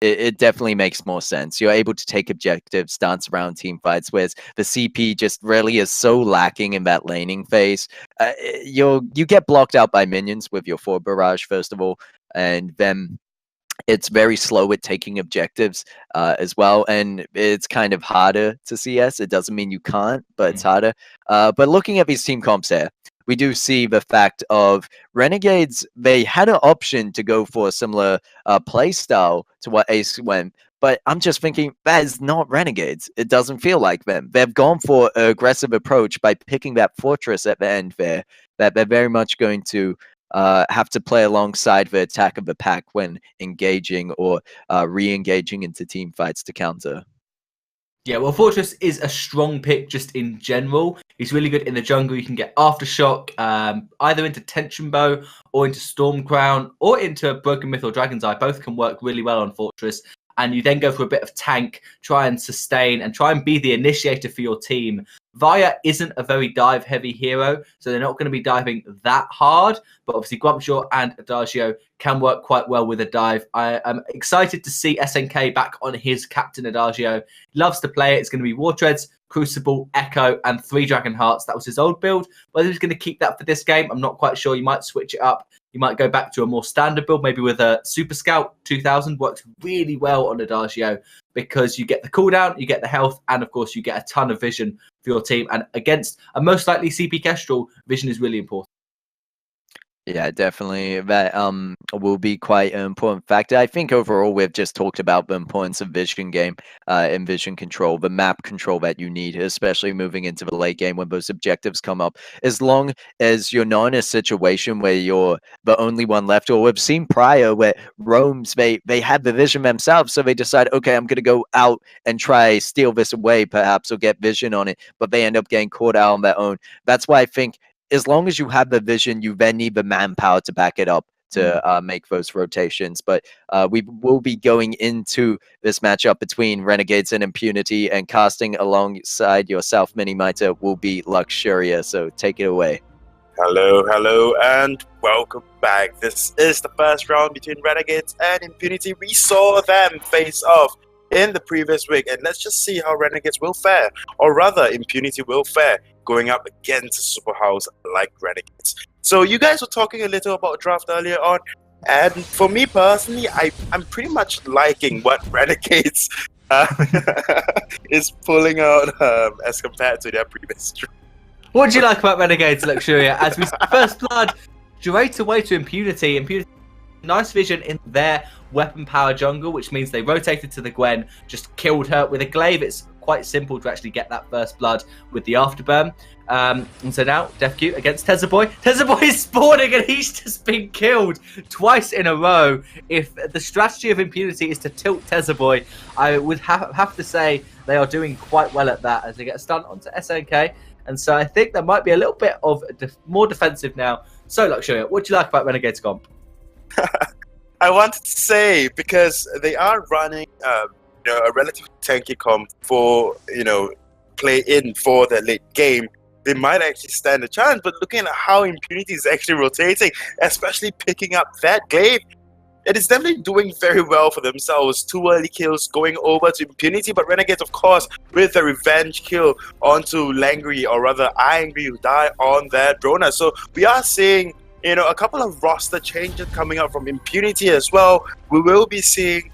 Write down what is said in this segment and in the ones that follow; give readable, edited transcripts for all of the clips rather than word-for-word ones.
it definitely makes more sense. You're able to take objectives, dance around team fights, whereas the CP just really is so lacking in that laning phase. You get blocked out by minions with your forward barrage, first of all, and then it's very slow at taking objectives as well, and it's kind of harder to CS. It doesn't mean you can't, but it's harder. But looking at these team comps here, we do see the fact of Renegades. They had an option to go for a similar play style to what Ace went, but I'm just thinking that is not Renegades. It doesn't feel like them. They've gone for an aggressive approach by picking that fortress at the end there, that they're very much going to have to play alongside the attack of the pack when engaging or re-engaging into team fights to counter. Yeah, well, Fortress is a strong pick just in general. He's really good in the jungle. You can get Aftershock either into Tension Bow or into Storm Crown or into Broken Myth or Dragon's Eye. Both can work really well on Fortress. And you then go for a bit of tank, try and sustain, and try and be the initiator for your team. Vaya isn't a very dive-heavy hero, so they're not going to be diving that hard. But obviously, Grumpshaw and Adagio can work quite well with a dive. I am excited to see SNK back on his captain Adagio. Loves to play it. It's going to be War Treads, Crucible, Echo, and 3 Dragon Hearts. That was his old build. Whether he's going to keep that for this game, I'm not quite sure. You might switch it up. You might go back to a more standard build, maybe with a Super Scout 2000. Works really well on Adagio because you get the cooldown, you get the health, and of course you get a ton of vision for your team. And against a most likely CP Kestrel, vision is really important. Yeah, definitely. That will be quite an important factor. I think overall we've just talked about the importance of vision game and vision control, the map control that you need, especially moving into the late game when those objectives come up. As long as you're not in a situation where you're the only one left, or we've seen prior where roams, they had the vision themselves, so they decide, okay, I'm going to go out and try steal this away perhaps or get vision on it, but they end up getting caught out on their own. That's why I think as long as you have the vision, you then need the manpower to back it up to make those rotations. But we will be going into this matchup between Renegades and Impunity, and casting alongside yourself, Minimiter, will be Luxuria. So take it away. Hello, and welcome back. This is the first round between Renegades and Impunity. We saw them face off in the previous week, and let's just see how Renegades will fare, or rather Impunity will fare, going up against a super house like Renegades. So you guys were talking a little about draft earlier on, and for me personally, I'm pretty much liking what Renegades is pulling out as compared to their previous draft. What do you like about Renegades, Luxuria? As we see first blood straight away to Impunity. Impunity, nice vision in their weapon power jungle, which means they rotated to the Gwen, just killed her with a glaive. It's quite simple to actually get that first blood with the afterburn. And so now DefQ against Tesseract. Tesseract is spawning and he's just been killed twice in a row. If the strategy of Impunity is to tilt Tesseract, I would have to say they are doing quite well at that as they get a stun onto SNK. And so I think there might be a little bit of more defensive now. So Luxuria, what do you like about Renegade's comp? I wanted to say, because they are running a relatively tanky comp for, play in for the late game, they might actually stand a chance. But looking at how Impunity is actually rotating, especially picking up that glaive, it is definitely doing very well for themselves. 2 early kills going over to Impunity, but Renegades, of course, with the revenge kill onto Langry, or rather Angry, who die on their Drona. So we are seeing a couple of roster changes coming up from Impunity as well. We will be seeing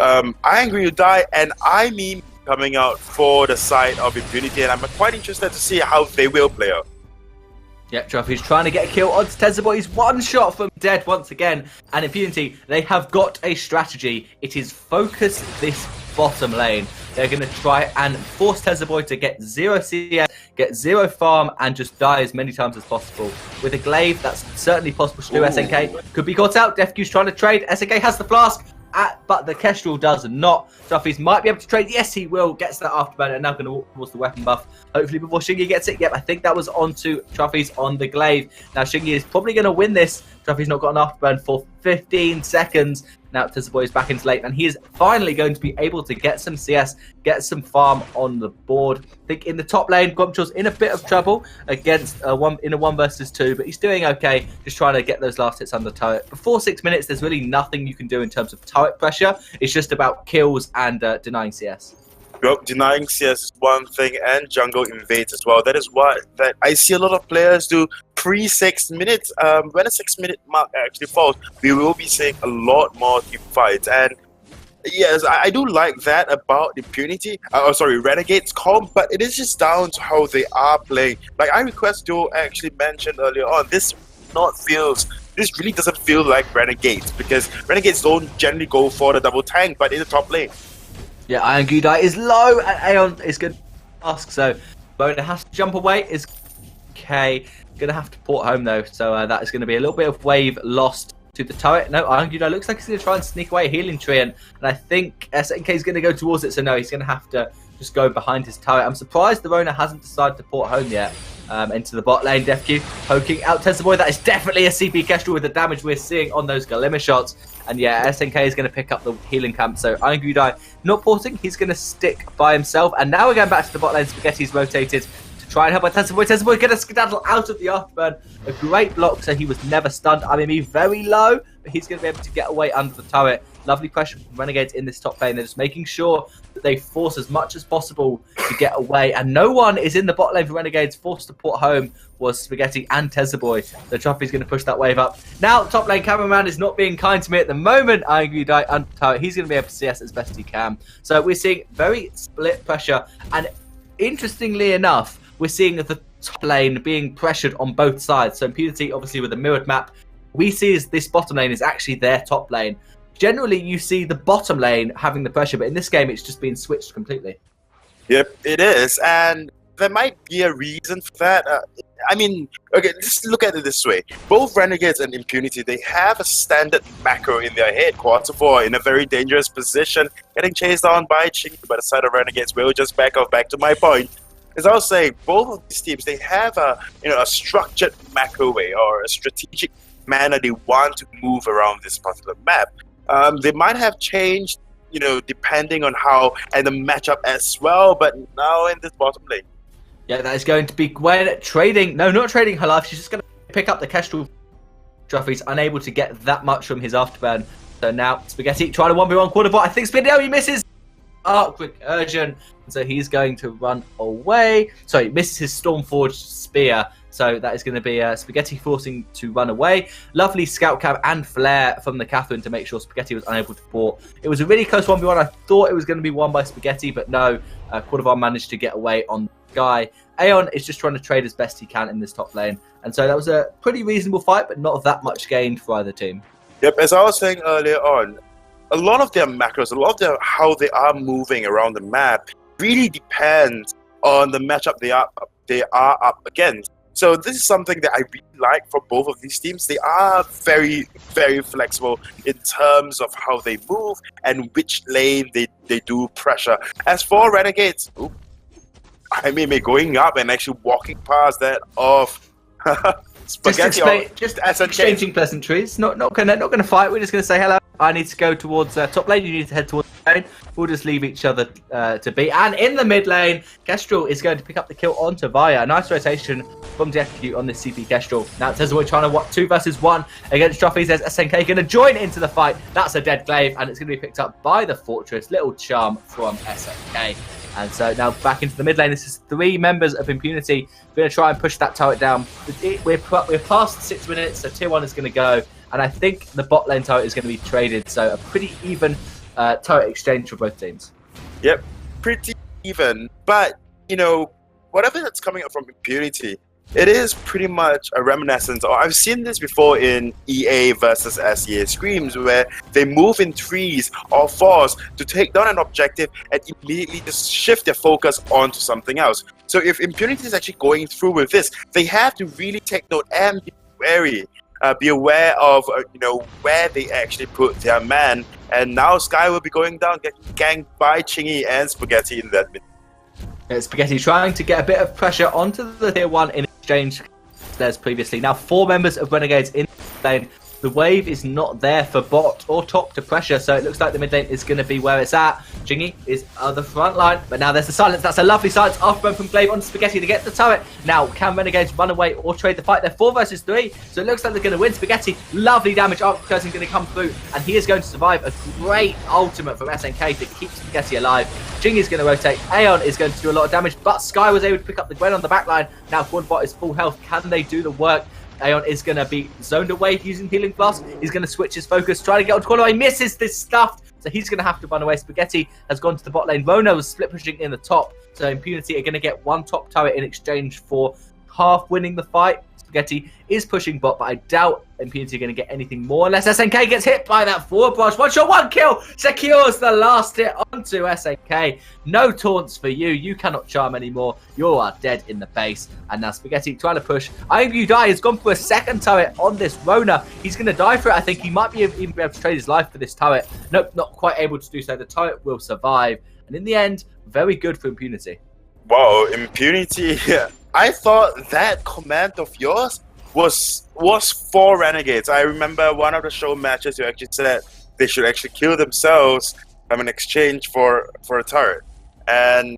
Angry who die and I Meme coming out for the side of Impunity, and I'm quite interested to see how they will play out. Yeah, Trophy's trying to get a kill onto Tesseract. He's one shot from dead once again. And Impunity, they have got a strategy. It is focus this bottom lane. They're going to try and force Tesseract to get 0 CS, get 0 farm, and just die as many times as possible. With a glaive, that's certainly possible to do. SNK could be caught out. DefQ's trying to trade. SNK has the flask, but the Kestrel does not. Trophies might be able to trade. Yes, he will. Gets that afterburn and now going to walk towards the weapon buff. Hopefully before Shingy gets it. Yep, I think that was onto Trophies on the glaive. Now Shingy is probably going to win this. Trophy's not got an afterburn for 15 seconds. Now Tesseract is back into late, and he is finally going to be able to get some CS, get some farm on the board. I think in the top lane, Gumpture's in a bit of trouble against a 1 versus 2, but he's doing okay, just trying to get those last hits on the turret. Before 6 minutes, there's really nothing you can do in terms of turret pressure. It's just about kills and denying CS. Well, denying CS is one thing, and jungle invades as well. That is what I see a lot of players do pre 6 minutes. When a 6 minute mark actually falls, we will be seeing a lot more team fights. And yes, I do like that about Impunity. Renegades comp, but it is just down to how they are playing. Like I request Joe actually mentioned earlier on, this really doesn't feel like Renegades, because Renegades don't generally go for the double tank, but in the top lane. Yeah, Iron Gudai is low, and Aeon is going to ask, so Bona has to jump away. Is okay. Going to have to port home, though, so that is going to be a little bit of wave lost to the turret. No, Iron Gudai looks like he's going to try and sneak away a healing tree, and I think SNK is going to go towards it, so no, he's going to have to just go behind his turret. I'm surprised the Rona hasn't decided to port home yet. Into the bot lane, DefQ poking out Tesseract. That is definitely a CP Kestrel with the damage we're seeing on those Galima shots. And yeah, SNK is going to pick up the healing camp. So Iron Gudai not porting, he's going to stick by himself. And now we're going back to the bot lane. Spaghetti's rotated to try and help out Tesseract. Tesseract going to skedaddle out of the afterburn. A great block, so he was never stunned. I mean, he's very low, but he's going to be able to get away under the turret. Lovely pressure from Renegades in this top lane. They're just making sure that they force as much as possible to get away. And no one is in the bot lane for Renegades. Forced to port home was Spaghetti and Tesseract. The Trophy's going to push that wave up. Now, top lane cameraman is not being kind to me at the moment. Iron Gudai under turret. He's going to be able to CS as best he can. So we're seeing very split pressure. And interestingly enough, we're seeing the top lane being pressured on both sides. So Impunity, obviously, with a mirrored map, we see as this bottom lane is actually their top lane. Generally, you see the bottom lane having the pressure, but in this game, it's just been switched completely. Yep, it is, and there might be a reason for that. I mean, okay, just look at it this way. Both Renegades and Impunity, they have a standard macro in their head. Quarter 4 in a very dangerous position, getting chased on by Chingy by the side of Renegades. We'll just back to my point. As I was saying, both of these teams, they have a structured macro way or a strategic manner they want to move around this particular map. They might have changed, depending on how and the matchup as well, but now in this bottom lane. Yeah, that is going to be Gwen trading. No, not trading her life. She's just going to pick up the Kestrel trophies, unable to get that much from his afterburn. So now Spaghetti trying to 1v1 quarter bot. I think Spaghetti, he misses. Oh, quick urgent. So he's going to run away. Sorry, misses his Stormforged spear. So that is going to be Spaghetti forcing to run away. Lovely scout cab and flare from the Catherine to make sure Spaghetti was unable to port. It was a really close 1v1. I thought it was going to be won by Spaghetti, but no. Cordovan managed to get away on the guy. Aeon is just trying to trade as best he can in this top lane. And so that was a pretty reasonable fight, but not that much gained for either team. Yep, as I was saying earlier on, a lot of their macros, how they are moving around the map really depends on the matchup they are up against. So this is something that I really like from both of these teams. They are very, very flexible in terms of how they move and which lane they do pressure. As for Renegades, going up and actually walking past that of Spaghetti, just exchanging pleasantries. Not gonna fight. We're just gonna say hello. I need to go towards top lane. You need to head towards lane. We'll just leave each other to be. And in the mid lane, Kestrel is going to pick up the kill onto Vaya. A nice rotation from DefQ on this CP Kestrel. Now Tesseract trying to 2 versus 1 against Trophies. There's SNK going to join into the fight. That's a dead glaive, and it's going to be picked up by the Fortress. Little charm from SNK. And so now back into the mid lane. This is 3 members of Impunity. We're going to try and push that turret down. We're past 6 minutes, so tier 1 is going to go. And I think the bot lane turret is going to be traded. So a pretty even turret exchange for both teams. Yep, pretty even. But, whatever that's coming up from Impunity, it is pretty much a reminiscence, or I've seen this before in EA versus SEA scrims, where they move in 3s or 4s to take down an objective and immediately just shift their focus onto something else. So if Impunity is actually going through with this, they have to really take note and be wary. Be aware of where they actually put their man, and now Sky will be going down, getting ganked by Chingy and Spaghetti in that mid. Spaghetti trying to get a bit of pressure onto the tier 1 in exchange as previously. Now 4 members of Renegades in the lane. The wave is not there for bot or top to pressure, so it looks like the mid lane is going to be where it's at. Jingy is on the front line, but now there's the silence. That's a lovely silence. After from Glaive on Spaghetti to get the turret. Now, can Renegades run away or trade the fight? They're 4 versus 3, so it looks like they're going to win. Spaghetti, lovely damage. Arc Recursion going to come through, and he is going to survive. A great ultimate from SNK to keep Spaghetti alive. Jingy is going to rotate. Aeon is going to do a lot of damage, but Sky was able to pick up the Gwen on the back line. Now, Quadbot is full health. Can they do the work? Aeon is going to be zoned away using Healing Blast. He's going to switch his focus, trying to get onto corner. He misses this stuff, so he's going to have to run away. Spaghetti has gone to the bot lane. Rona was split pushing in the top, so Impunity are going to get 1 top turret in exchange for half winning the fight. Spaghetti is pushing bot, but I doubt Impunity are going to get anything more unless SNK gets hit by that forward barrage. 1 shot, 1 kill, secures the last hit onto SNK. No taunts for you. You cannot charm anymore. You are dead in the base. And now Spaghetti trying to push. I think you die. Has gone for a second turret on this Rona. He's going to die for it. I think he might even be able to trade his life for this turret. Nope, not quite able to do so. The turret will survive. And in the end, very good for Impunity. Wow, Impunity. I thought that command of yours was for Renegades. I remember one of the show matches you actually said they should actually kill themselves in exchange for a turret. And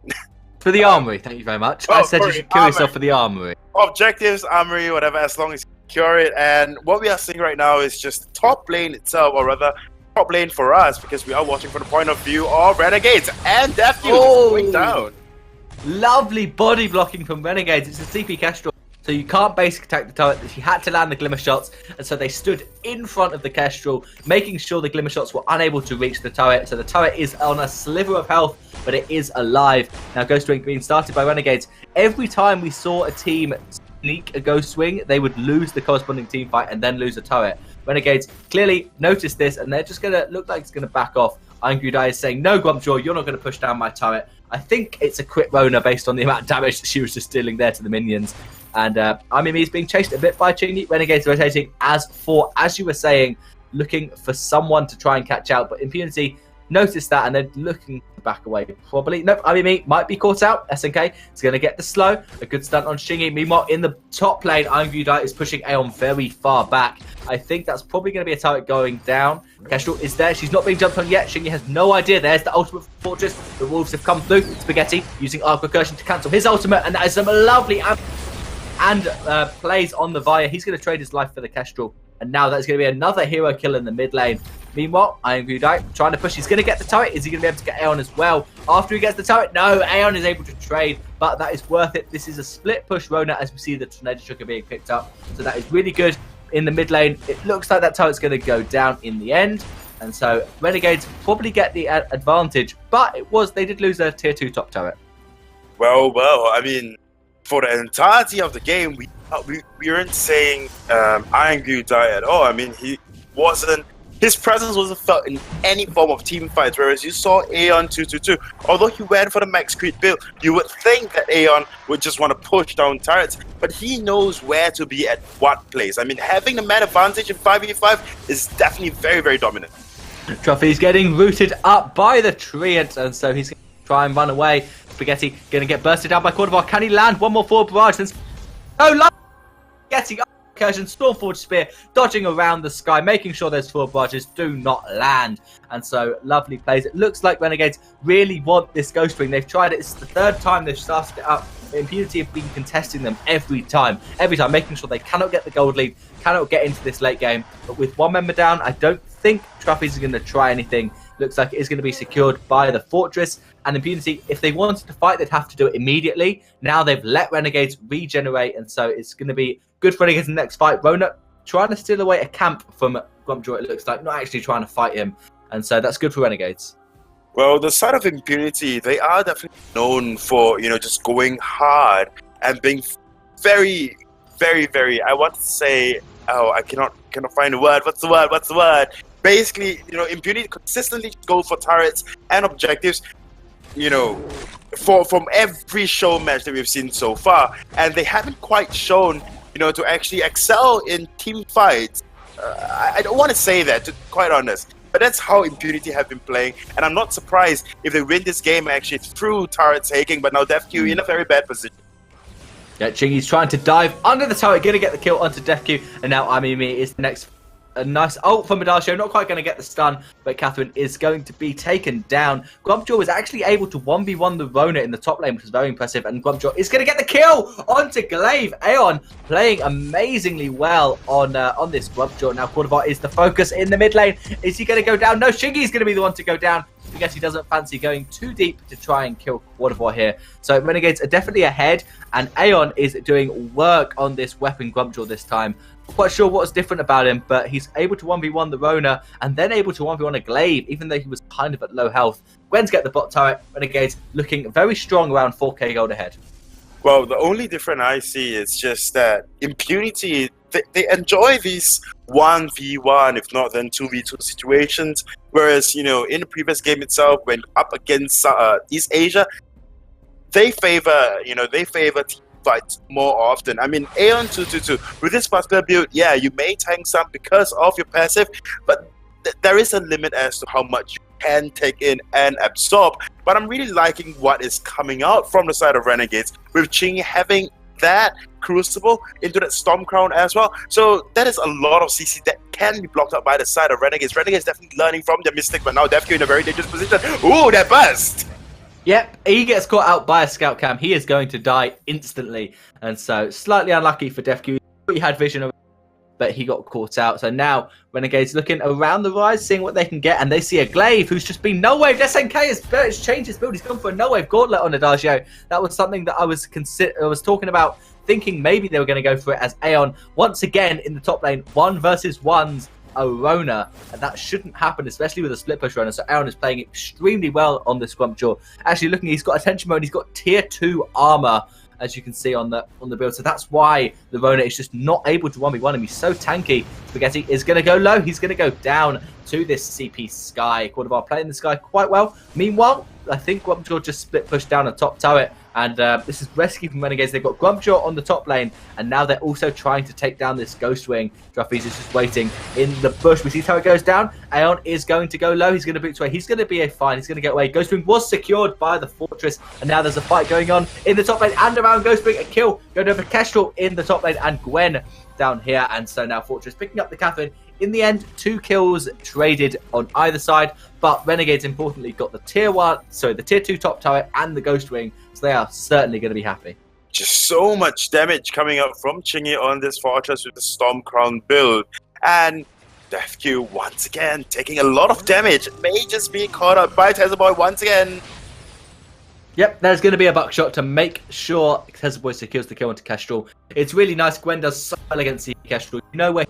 for the armory, thank you very much. I said you should kill yourself for the armory. Objectives, armory, whatever, as long as you secure it. And what we are seeing right now is just top lane itself, or rather top lane for us, because we are watching from the point of view of Renegades and Death is going down. Lovely body blocking from Renegades. It's a CP Kestrel, so you can't basic attack the turret. She had to land the Glimmer shots, and so they stood in front of the Kestrel, making sure the Glimmer shots were unable to reach the turret. So the turret is on a sliver of health, but it is alive. Now, Ghost Wing being started by Renegades. Every time we saw a team sneak a Ghost Wing, they would lose the corresponding team fight and then lose a turret. Renegades clearly noticed this, and they're just going to look like it's going to back off. Angry Die is saying, no, Grumpjaw, you're not going to push down my turret. I think it's a crit Rona based on the amount of damage that she was just dealing there to the minions. And Amimi is being chased a bit by Chingy. Renegades rotating as you were saying, looking for someone to try and catch out. But Impunity noticed that and they're looking to back away. Probably. Nope, Amimi might be caught out. SNK is going to get the slow. A good stunt on Chingy. Meanwhile, in the top lane, Angry Die is pushing Aeon very far back. I think that's probably going to be a turret going down. Kestrel is there. She's not being jumped on yet. Shingy has no idea. There's the ultimate fortress. The wolves have come through. Spaghetti using Arc Recursion to cancel his ultimate. And that is some lovely plays on the Via. He's going to trade his life for the Kestrel. And now that's going to be another hero kill in the mid lane. Meanwhile, Angry Die trying to push. He's going to get the turret. Is he going to be able to get Aeon as well? After he gets the turret, no, Aeon is able to trade, but that is worth it. This is a split push Rona as we see the Tornado Sugar being picked up. So that is really good. In the mid lane, it looks like that turret's going to go down in the end, and so Renegades probably get the advantage, but they did lose a tier 2 top turret. Well, I mean, for the entirety of the game, we weren't saying Angry Die at all. I mean, his presence wasn't felt in any form of team fights, whereas you saw Aeon 222. Although he went for the max creep build, you would think that Aeon would just want to push down turrets, but he knows where to be at what place. I mean, having the man advantage in 5v5 is definitely very, very dominant. Trophy's getting rooted up by the Treant, and so he's going to try and run away. Spaghetti going to get bursted down by Cordovar. Can he land one more forward barrage? Getting up. Stormforge Spear, dodging around the sky, making sure those 4 barges do not land. And so, lovely plays. It looks like Renegades really want this Ghost Ring. They've tried it. It's the 3rd time they've started it up. Impunity have been contesting them every time, making sure they cannot get the gold lead, cannot get into this late game. But with 1 member down, I don't think Trappies are going to try anything. Looks like it is going to be secured by the Fortress. And Impunity, if they wanted to fight, they'd have to do it immediately. Now they've let Renegades regenerate, and so it's going to be good for Renegades in the next fight. Rona trying to steal away a camp from Grumpjaw, it looks like, not actually trying to fight him. And so that's good for Renegades. Well, the side of Impunity, they are definitely known for, just going hard and being very, very, very, I want to say, I cannot find a word. What's the word? Basically, Impunity consistently go for turrets and objectives, from every show match that we've seen so far. And they haven't quite shown, to actually excel in team fights. I don't want to say that, to be quite honest. But that's how Impunity have been playing, and I'm not surprised if they win this game actually through turret taking, but now DefQ in a very bad position. Yeah, Chingy's trying to dive under the turret, going to get the kill onto DefQ, and now Amimi is the next A nice ult from Adagio, not quite going to get the stun, but Catherine is going to be taken down. Grumpjaw was actually able to 1v1 the Rona in the top lane, which was very impressive, and Grumpjaw is going to get the kill onto Glaive. Aeon playing amazingly well on this Grumpjaw. Now Cordovar is the focus in the mid lane. Is he going to go down? No, Shingy's going to be the one to go down. I guess he doesn't fancy going too deep to try and kill Cordovar here. So Renegades are definitely ahead, and Aeon is doing work on this weapon Grumpjaw this time. Not quite sure what's different about him, but he's able to 1v1 the Rona and then able to 1v1 a Glaive, even though he was kind of at low health. Gwen's get the bot turret. Renegades looking very strong, around 4k gold ahead. Well, the only difference I see is just that Impunity, they enjoy these 1v1, if not then 2v2 situations. Whereas, in the previous game itself, when up against East Asia, they favor team fights more often. I mean, Aeon 222, with this particular build, yeah, you may tank some because of your passive, but there is a limit as to how much you can take in and absorb. But I'm really liking what is coming out from the side of Renegades, with Ching having that Crucible into that Storm Crown as well. So that is a lot of CC that can be blocked up by the side of Renegades. Renegades definitely learning from their mistake, but now Defq in a very dangerous position. Ooh, that burst! Yep, he gets caught out by a scout cam. He is going to die instantly. And so, slightly unlucky for Defq. He had vision of, but he got caught out. So now, Renegades looking around the rise, seeing what they can get. And they see a Glaive who's just been no-wave. SNK has changed his build. He's gone for a no-wave gauntlet on Adagio. That was something that I was talking about, thinking maybe they were going to go for it, as Aeon, once again in the top lane, 1 versus 1's a Rona, and that shouldn't happen, especially with a split push Rona. So Aeon is playing extremely well on this Grumpjaw. Actually, looking, he's got attention mode, he's got tier 2 armor, as you can see on the build. So that's why the Rona is just not able to 1v1 him. He's so tanky. Spaghetti is going to go low. He's going to go down to this CP Sky. Cordovar playing the Sky quite well. Meanwhile, I think Grumpjaw just split pushed down a top turret. And this is rescue from Renegades. They've got Grumpjaw on the top lane, and now they're also trying to take down this Ghost Wing. Druffy's is just waiting in the bush. We see how it goes down. Aeon is going to go low. He's going to boot away. He's going to be fine. He's going to get away. Ghost Wing was secured by the Fortress, and now there's a fight going on in the top lane and around Ghost Wing. A kill going over Kestrel in the top lane, and Gwen down here. And so now Fortress picking up the Catherine. In the end, 2 kills traded on either side, but Renegades importantly got the tier 2 top turret and the Ghost Wing, so they are certainly going to be happy. Just so much damage coming out from Chingy on this Fortress with the Storm Crown build. And Defq once again taking a lot of damage. May just be caught up by Tesseract once again. Yep, there's going to be a buckshot to make sure Tesseract secures the kill onto Kestrel. It's really nice. Gwen does so well against Kestrel. You know where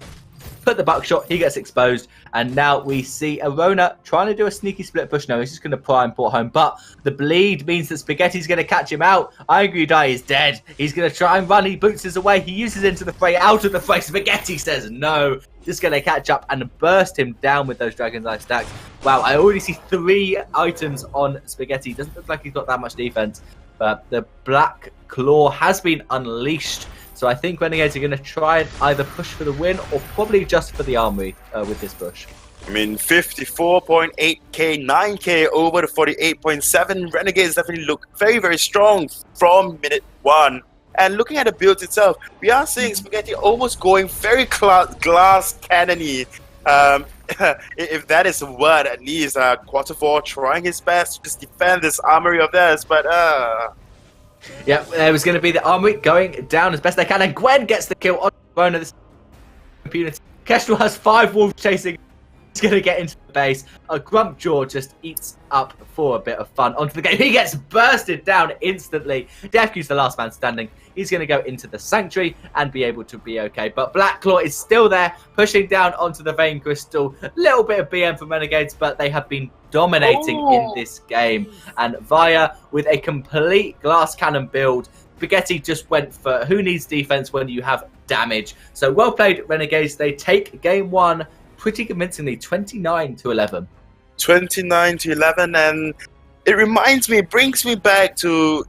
put the buckshot, he gets exposed, and now we see Rona trying to do a sneaky split push. No, he's just going to prime port home, but the bleed means that Spaghetti's going to catch him out. Angry Die is dead. He's going to try and run. He boots his away. He uses into the fray, out of the fray. Spaghetti says no. Just going to catch up and burst him down with those Dragon's Eye stacks. Wow, I already see 3 items on Spaghetti. Doesn't look like he's got that much defense, but the Black Claw has been unleashed. So I think Renegades are going to try and either push for the win or probably just for the armory with this push. I mean, 54.8k, 9k over to 48.7. Renegades definitely look very, very strong from minute 1. And looking at the build itself, we are seeing Spaghetti almost going very glass cannon-y. If that is a word, at least Quarter 4 trying his best to just defend this armory of theirs, but yeah, there was going to be the armory going down as best they can, and Gwen gets the kill on Rona. This Impunity. Kestrel has 5 wolves chasing. He's going to get into the base. A Grumpjaw just eats up for a bit of fun onto the game. He gets bursted down instantly. Defq's the last man standing. He's going to go into the Sanctuary and be able to be okay. But Black Claw is still there, pushing down onto the Vein Crystal. A little bit of BM from Renegades, but they have been dominating in this game. And Via, with a complete glass cannon build, Spaghetti just went for who needs defense when you have damage. So well played, Renegades. They take game 1 pretty convincingly, 29-11. 29-11, and it brings me back to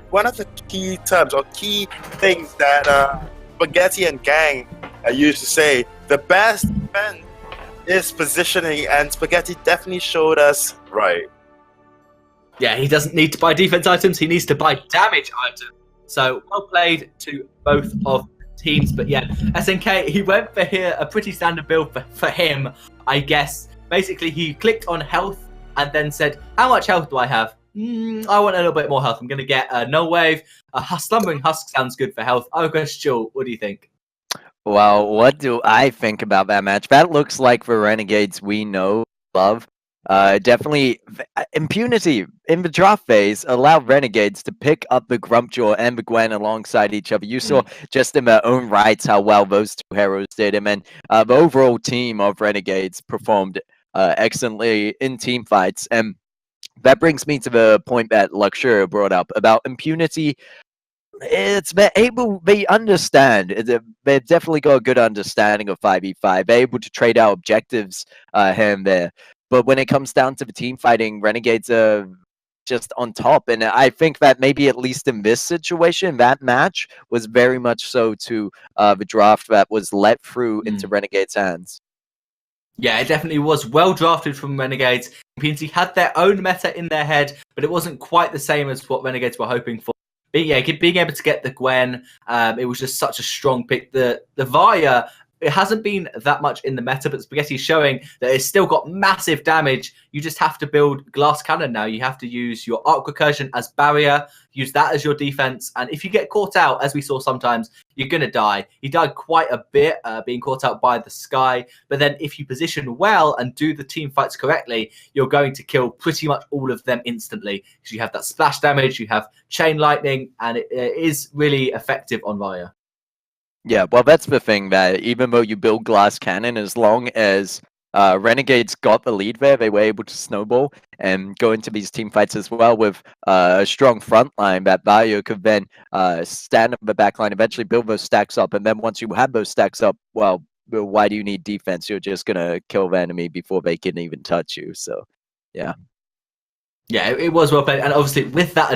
one of the key terms or key things that Spaghetti and gang used to say. The best defense is positioning, and Spaghetti definitely showed us right. Yeah, he doesn't need to buy defense items, he needs to buy damage items. So well played to both of the teams. But yeah, SNK, he went for here a pretty standard build for him, I guess. Basically, he clicked on health and then said, how much health do I have? I want a little bit more health. I'm going to get a Null Wave. Slumbering Husk sounds good for health. Ogre Jewel, what do you think? Well, what do I think about that match? That looks like the Renegades we know, love. Definitely, Impunity in the draft phase allowed Renegades to pick up the Grumpjaw and the Gwen alongside each other. You saw just in their own rights how well those two heroes did. And then the overall team of Renegades performed excellently in team fights. And that brings me to the point that Luxuria brought up about Impunity. They understand. They've definitely got a good understanding of 5v5. They're able to trade out objectives here and there. But when it comes down to the team fighting, Renegades are just on top. And I think that maybe at least in this situation, that match was very much so to the draft that was let through into Renegades' hands. Yeah, it definitely was well drafted from Renegades. Impunity had their own meta in their head, but it wasn't quite the same as what Renegades were hoping for. But yeah, being able to get the Gwen, it was just such a strong pick. The Vaya, it hasn't been that much in the meta, but Spaghetti's showing that it's still got massive damage. You just have to build Glass Cannon now. You have to use your Arc Recursion as barrier, use that as your defense. And if you get caught out, as we saw sometimes, you're going to die. He died quite a bit being caught out by the Sky. But then if you position well and do the team fights correctly, you're going to kill pretty much all of them instantly. Because you have that splash damage, you have Chain Lightning, and it is really effective on Vaya. Yeah, well, that's the thing, that even though you build Glass Cannon, as long as Renegades got the lead there, they were able to snowball and go into these team fights as well with a strong front line that Vaya could then stand up the back line, eventually build those stacks up. And then once you have those stacks up, well, why do you need defense? You're just going to kill the enemy before they can even touch you. So, yeah. Yeah, it was well played. And obviously with that